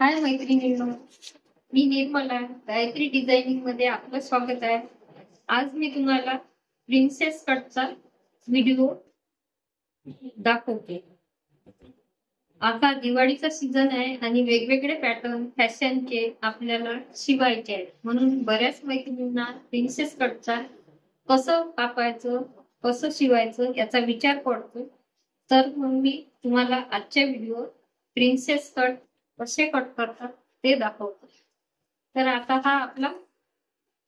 हाय मैत्रिणींनो, मी निर्मला. गायत्री डिझायनिंग मध्ये आपलं स्वागत आहे. आज मी तुम्हाला प्रिन्सेस कटचा व्हिडिओ दाखवते. आता दिवाळीचा सीझन आहे आणि वेगवेगळे पॅटर्न फॅशनचे आपल्याला शिवायचे आहेत. म्हणून बऱ्याच मैत्रिणींना प्रिन्सेस कटचा कसं कापायचं, कसं शिवायचं याचा विचार पडतो. तर मग मी तुम्हाला आजच्या व्हिडिओ प्रिन्सेस कट कसे कट करतात ते दाखवतो. तर आता हा आपला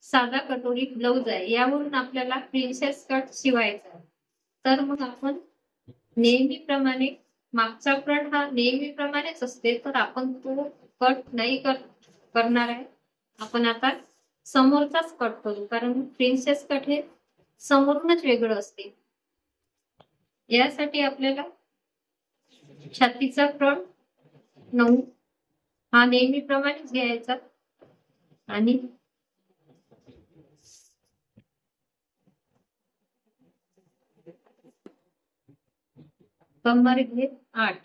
साधा कटोरी ब्लाउज आहे, यावरून आपल्याला प्रिन्सेस कट शिवायचा आहे. तर मग आपण नेहमीप्रमाणे मागचा फ्रंट हा नेहमीप्रमाणेच असते, तर आपण तो कट नाही करणार आहे. आपण आता समोरचाच कट करू, कारण प्रिन्सेस कट हे समोरूनच वेगळं असते. यासाठी आपल्याला छातीचा फ्रंट 9 हा नेहमीप्रमाणेच घ्यायचा आणि कंबर घेत 8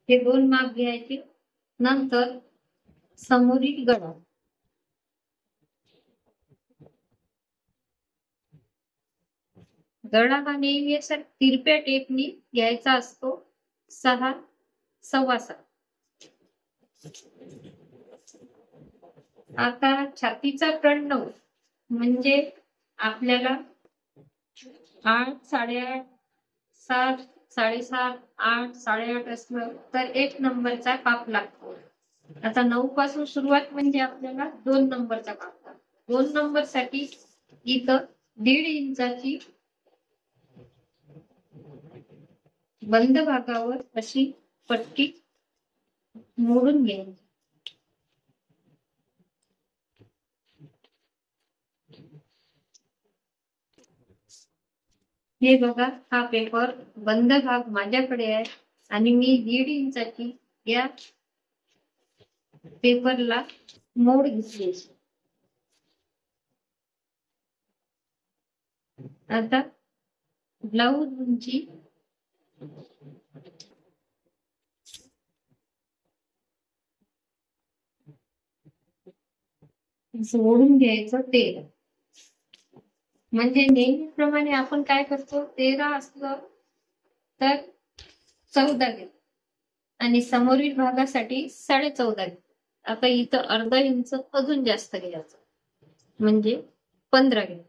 हे 2 माप घ्यायचे. नंतर समोरील गळा हा नेहमी असा तिरप्या टेपनी घ्यायचा असतो. 6 सव्वा 7. आता छातीचा फ्रंट 9 म्हणजे आपल्याला 8, 8.5, 7, 7.5, 8, 8.5 असलं तर 1 नंबरचा काप लागतो. आता 9 पासून सुरुवात म्हणजे आपल्याला 2 नंबरचा काप लागतो. 2 नंबर साठी इथं 1.5 इंचाची बंद भागावर अशी पट्टी मोडून घ्यायची. हे बघा, हा पेपर बंद भाग माझ्याकडे आहे आणि मी 1.5 इंचाची या पेपरला मोड घेतली. आता ब्लाउज उंची ओढून घ्यायचं 13. म्हणजे नेहमीप्रमाणे आपण काय करतो, 13 असलं तर 14 घेतो आणि समोरील भागासाठी 14.5 घेतो. आता इथं अर्धा इंच अजून जास्त घ्यायचं म्हणजे 15 घेतो.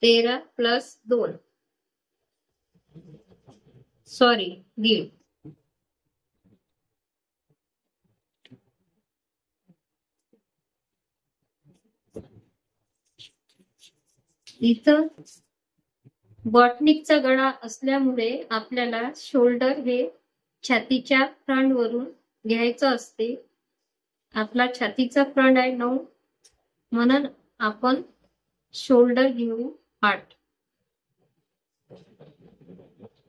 13 प्लस 2 सॉरी 1.5. इथं बॉटनिकचा गळा असल्यामुळे आपल्याला शोल्डर हे छातीच्या फ्रंट वरून घ्यायचं असते. आपला छातीचा फ्रंट आहे 9 म्हणून आपण शोल्डर घेऊ 8,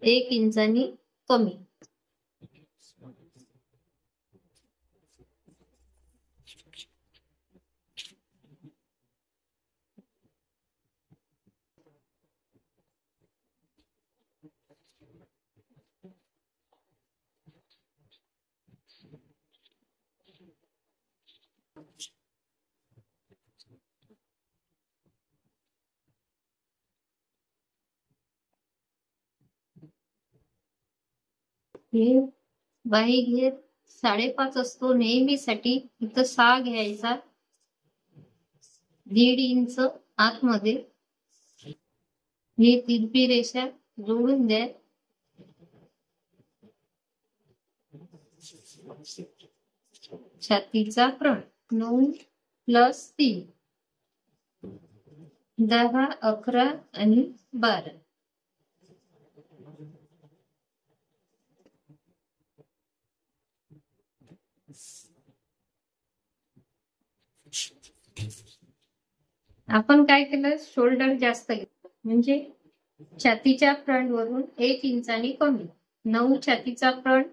1 इंचानी कमी. हे बाही घेत 5.5 असतो नेहमीसाठी, इथं 6 घ्यायचा. 1.5 इंच आतमध्ये ही तिरपी रेषा जोडून द्या. छातीचा फ्रंट 9 प्लस 3 10, 11 आणि 12. आपण काय केलं, शोल्डर जास्त घेतलं म्हणजे छातीच्या फ्रंट वरून 1 इंचानी कमी. 9 छातीचा फ्रंट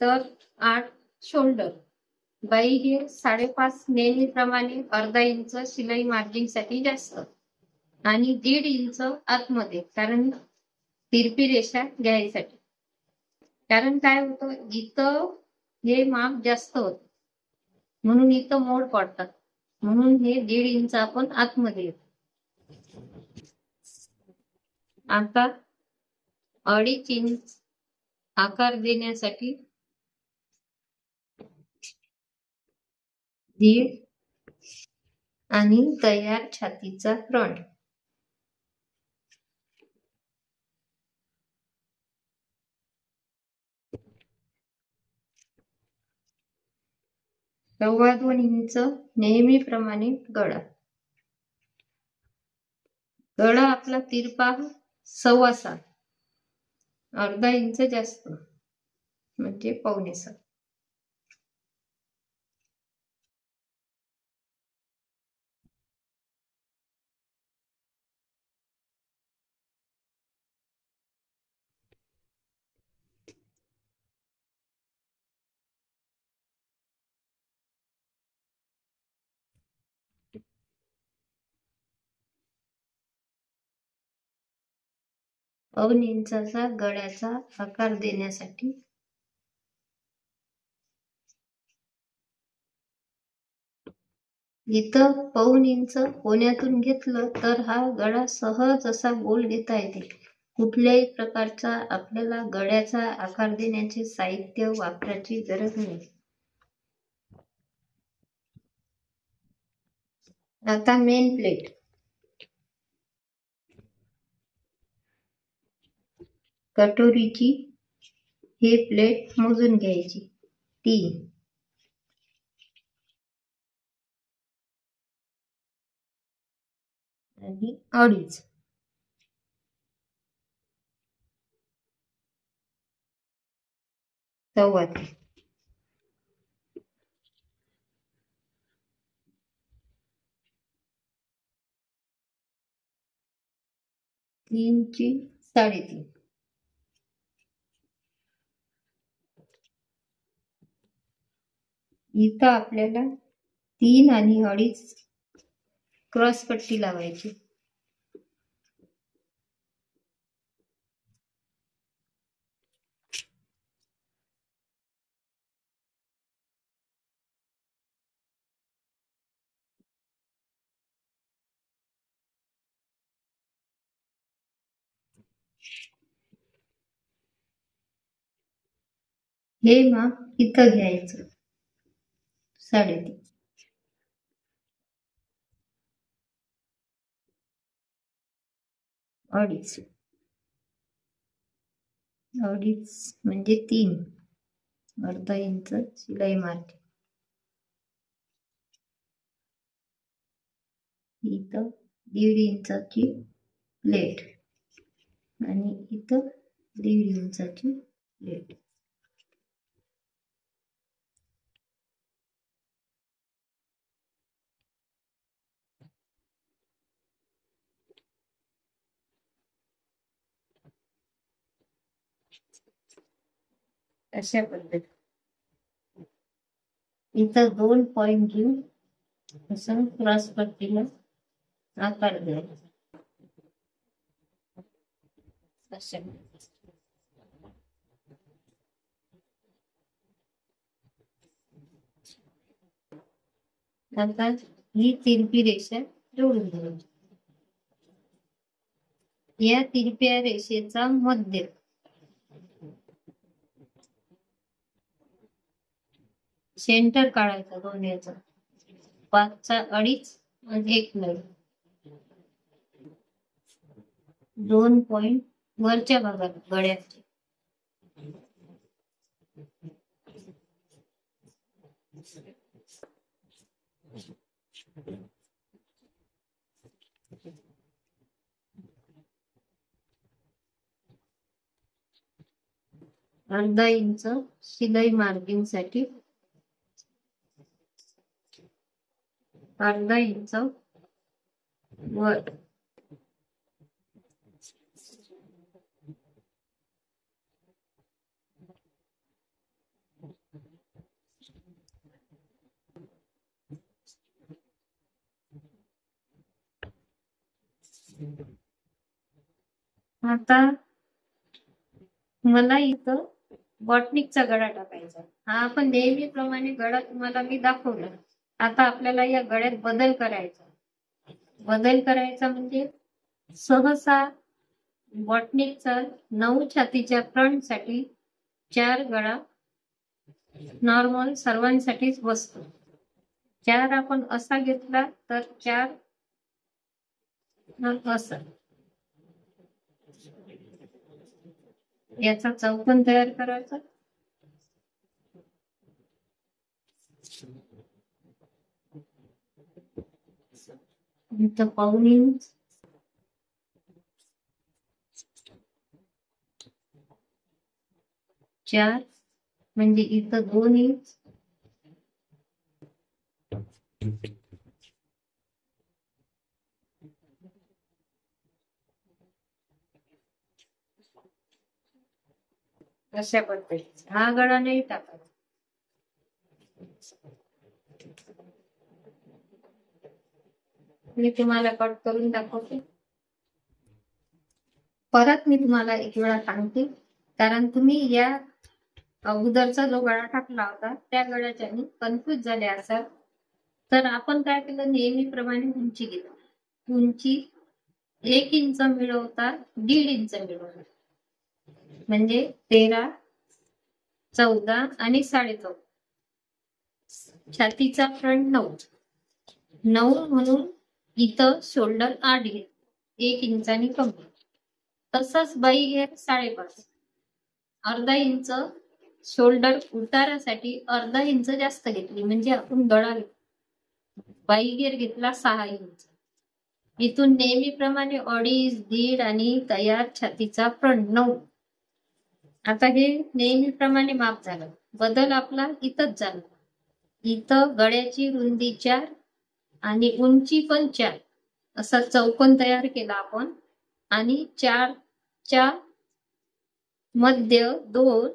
तर 8 शोल्डर. बाई हे 5.5 नेहमीप्रमाणे अर्धा इंच शिलाई मार्जिन साठी जास्त आणि 1.5 इंच आतमध्ये, कारण तिरपी रेषा घ्यायसाठी. कारण काय होतं, इथं हे माप जास्त होत, म्हणून इथं मोड पडतात, म्हणून हे 1.5 इंच आपण आतमध्ये येतो. आता 2.5 इंच आकार देण्यासाठी 1.5 आणि तयार छातीचा फ्रंट. सव्वा 2 इंच नेहमीप्रमाणे गळा. गळा आपला तिरपा 6.25, अर्धा इंच जास्त म्हणजे 6.25. पाऊण इंचाचा गळ्याचा आकार देण्यासाठी इथं पाऊण इंच कोण्यातून घेतलं तर हा गळा सहज असा गोल घेता येते. कुठल्याही प्रकारचा आपल्याला गळ्याचा आकार देण्याचे साहित्य वापरायची गरज नाही. आता मेन प्लेट. कटोरीची हे प्लेट मोजून घ्यायची. 3 आणि 2.5. सव्वा 3 ची 3.5. इथं आपल्याला 3 आणि 2.5 क्रॉस पट्टी लावायची. हे माप इथं घ्यायचं 3.5. 2.5 म्हणजे 3, अर्धा इंच शिलाई मारते. इथं 1.5 इंचाची प्लेट आणि इथं 1.5 इंचाची प्लेट. अशा पद्धती इथं 2 पॉइंट घेऊन असं क्रॉस पट्टीला आकार द्यायचा. अशा आता ही तिरपी रेषा जोडून घ्यायची. या तिरप्या रेषेचा मध्य सेंटर काढायचा दोन्हीचा. 5चा 2.5 आणि 1 लाईन. 2 पॉइंट वरच्या भागात गळ्याचे. अर्धा इंच शिलाई मार्जिन साठी, अर्धा इंच वर. आता मला इथं बॉटनिकचा गळा टाकायचा. हा आपण नेहमीप्रमाणे गळा तुम्हाला मी दाखवला. आता आपल्याला या गळ्यात बदल करायचा. बदल करायचा म्हणजे सहसा बॉटनिकचा 9 छातीच्या फ्रंट साठी 4 गळा नॉर्मल सर्वांसाठीच बसतो. 4 आपण असा घेतला तर 4 असा. याचा चौकोन तयार करायचा. इथं 1.5 इंच, 4 म्हणजे इथं 2 इंच, अशा पद्धतीचा हा गळा नाही टाकायचा. मी तुम्हाला कट करून दाखवते. परत मी तुम्हाला एक वेळा सांगते, कारण तुम्ही या अगोदरचा जो गळा टाकला होता त्या गळ्याच्या कन्फ्युज झाले असाल. तर आपण काय केलं, नेहमीप्रमाणे उंची घेतली. उंची 1 इंच मिळवता 1.5 इंच मिळवता, म्हणजे 13, 14 आणि 14.5. छातीचा फ्रंट 9 म्हणून इथं शोल्डर 8 घे, 1 इंचानी कमी. तसंच बाई घेर 5.5, अर्धा इंच शोल्डर उतारासाठी अर्धा इंच जास्त घेतली, म्हणजे आपण गळा बाई घेर घेतला 6 इंच. इथून नेहमीप्रमाणे 2.5, 1.5 आणि तयार छातीचा फ्रंट 9. आता हे नेहमीप्रमाणे माप झालं. बदल आपला इथंच झाला. इथं गळ्याची रुंदी 4 आणि उंची पण 4 असा चौकोन तयार केला आपण. आणि 4 च्या मध्य 2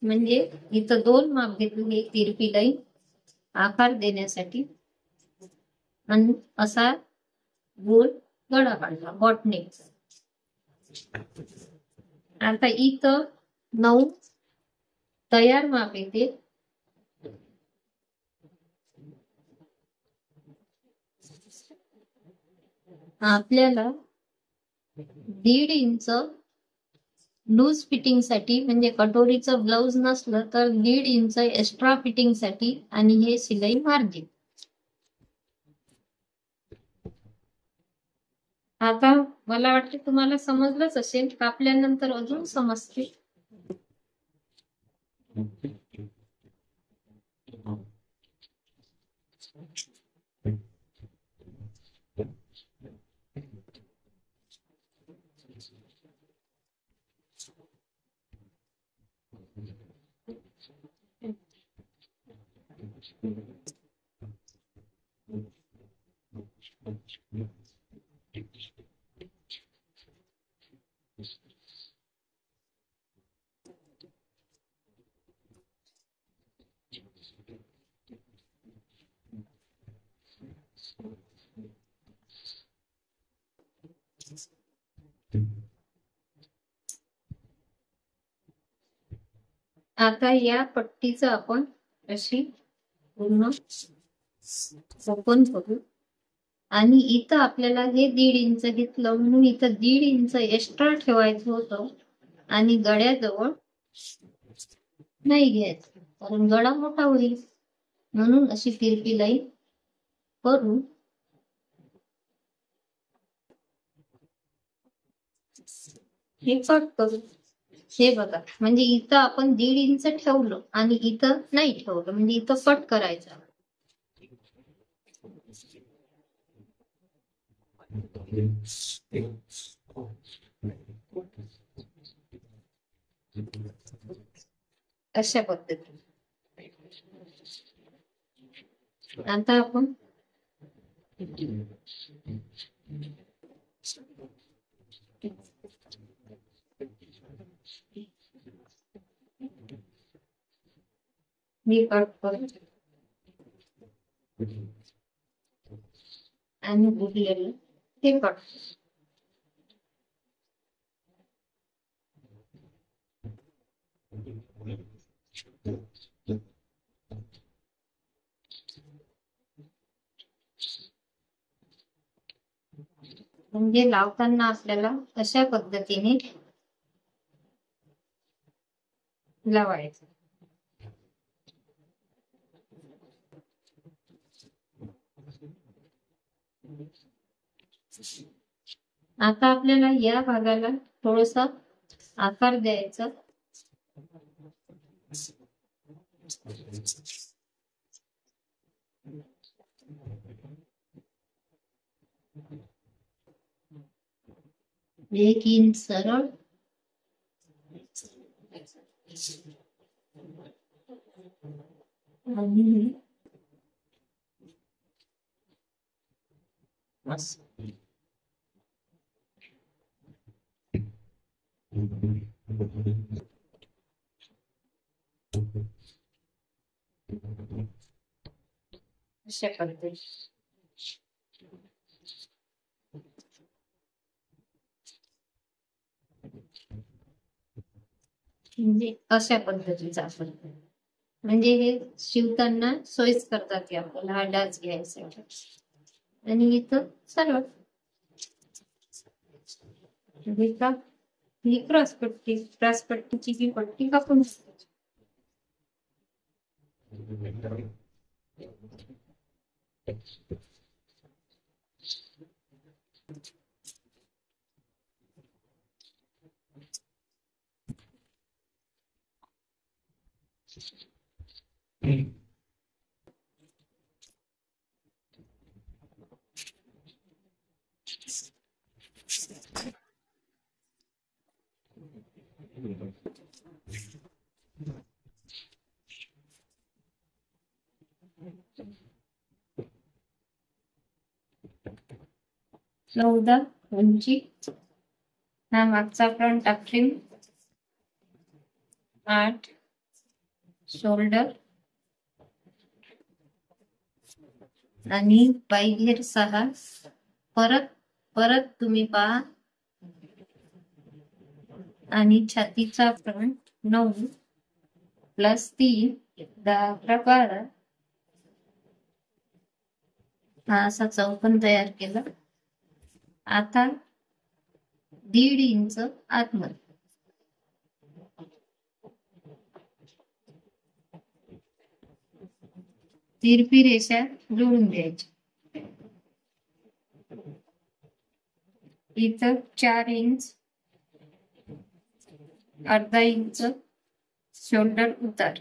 म्हणजे इथं 2 माप घेतले तिरपी लाईन आकार देण्यासाठी. आणि असा गोल गळा काढला बॉटनेकचा. आता इथं 9 तयार माप येते. आपल्याला 1.5 इंच लूज फिटिंग साठी, म्हणजे कटोरीचं ब्लाउज नसलं तर 1.5 इंच एक्स्ट्रा फिटिंग साठी, आणि हे शिलाई मार्जिन. आता मला वाटते तुम्हाला समजलंच असेल. कापल्यानंतर अजून समजते. आता या पट्टीचं आपण अशी पूर्ण ओपन करू. आणि इथं आपल्याला हे 1.5 इंच घेतलं म्हणून इथं 1.5 इंच एक्स्ट्रा ठेवायचं होतं, आणि गळ्याजवळ नाही घ्यायचं, कारण गळा मोठा होईल. म्हणून अशी तिरपी लाईन करून हे कट करू. हे बघा, म्हणजे इथं आपण 1.5 इंच ठेवलं आणि इथं नाही ठेवलं, म्हणजे इथं कट करायचं. अशा पद्धतीने आता आपण मी कट करतो आणि उरलेलं ते कट. म्हणजे लावताना आपल्याला अशा पद्धतीने लावायचं. आता आपल्याला या भागाला थोडासा आकार द्यायचा. एक इंच सरळ आणि अशा पद्धतीने म्हणजे अशा पद्धतीचा आपण म्हणजे हे शिवताना सोयीस्कर करतात आपल्याला हा डास घ्यायसाठी. आणि इथं सरळ ही क्रॉस पट्टीची ही पट्टी कापून चौदा उंची हा मागचा फ्रंट टाकून 8 शोल्डर आणि बाहेर 6 परत तुम्ही पहा आणि छातीचा फ्रंट 9 प्लस 3 10 11 12 हा असा चौकोन तयार केला. आता 1.5 इंच आतमध्ये तिरपी रेषा जोडून द्यायची. इथं 4 इंच अर्धा इंच शोल्डर उतार,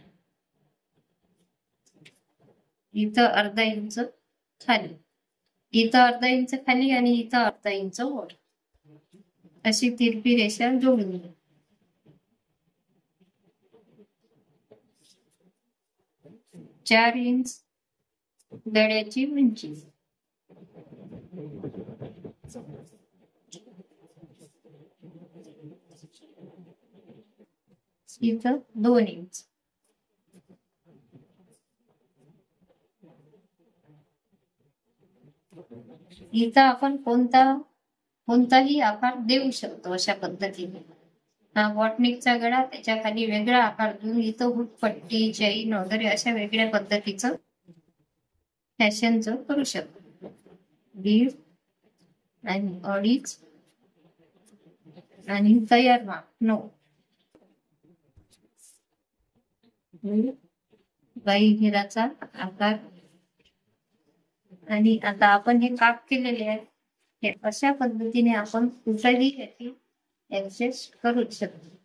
इथं अर्धा इंच खाली, इथं अर्धा इंच खाली आणि इथं अर्धा इंच वर अशी तिरपी रेषा जोडून द्या. 4 इंच दड्याची उंची, इथं 2 इंच. इथं आपण कोणताही आकार देऊ शकतो अशा पद्धतीने. हा बॉटनिकचा गळा, त्याच्या खाली वेगळा आकार देऊन इथं हुकपट्टी चैन वगैरे अशा वेगळ्या पद्धतीचं फॅशनचं करू शकतो. 1.5 आणि 2.5 आणि तयार माप 9. बाई घेराचा आकार आणि आता आपण हे काप केलेले आहे हे अशा पद्धतीने आपण कुठेही याची ऍडजस्ट करू शकतो.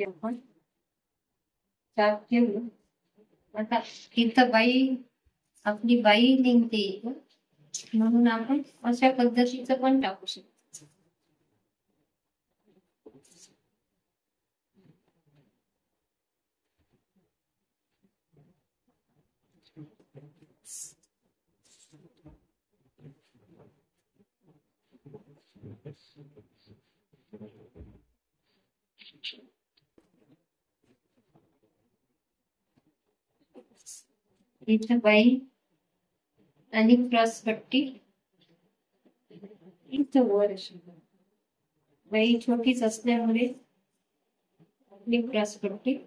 आपण चाप घेऊ. आता इथं आपली बाई निघते म्हणून आपण अशा पद्धतीचं पण टाकू शकतो. इथं बाई आणि क्रॉस पट्टी, इथं वर बाई छोटीच असल्यामुळे आपली क्रॉस पट्टी,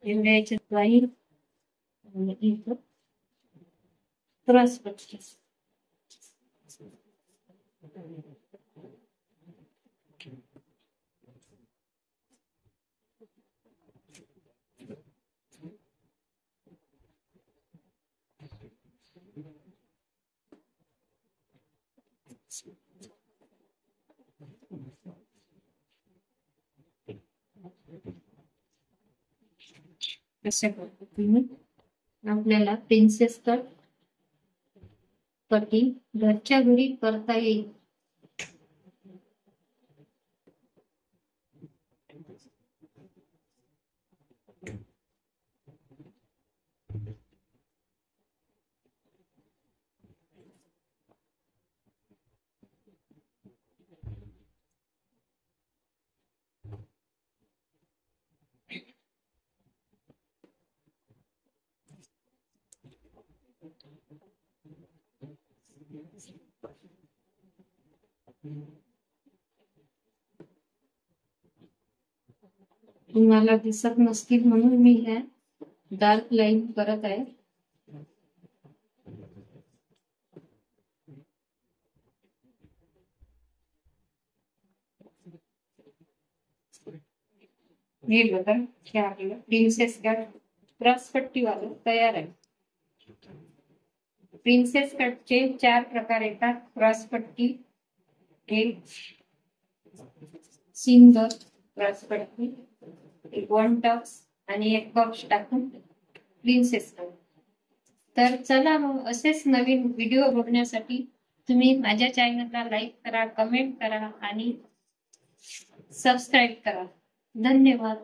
एवढ्या याच्यात बाई आणि इथं क्रॉस पट्टी. अशा पद्धतीने आपल्याला प्रिन्सेस कट कटिंग घरच्या घरी करता येईल. तुम्हाला दिसत नसतील म्हणून मी ह्या डार्क लाईन करत आहे. हे बघा, हे आपलं प्रिन्सेस कट क्रॉस पट्टी वाला तयार आहे. प्रिन्सेस कटचे 4 प्रकार येतात. क्रॉस पट्टी, एक सिंगल क्रॉस पट्टी, एक वन टक्स आणि एक बॉक्स टाकून प्रिन्सेस कट. तर चला मग असेच नवीन व्हिडिओ बघण्यासाठी तुम्ही माझ्या चॅनलला लाईक करा, कमेंट करा आणि सबस्क्राईब करा. धन्यवाद.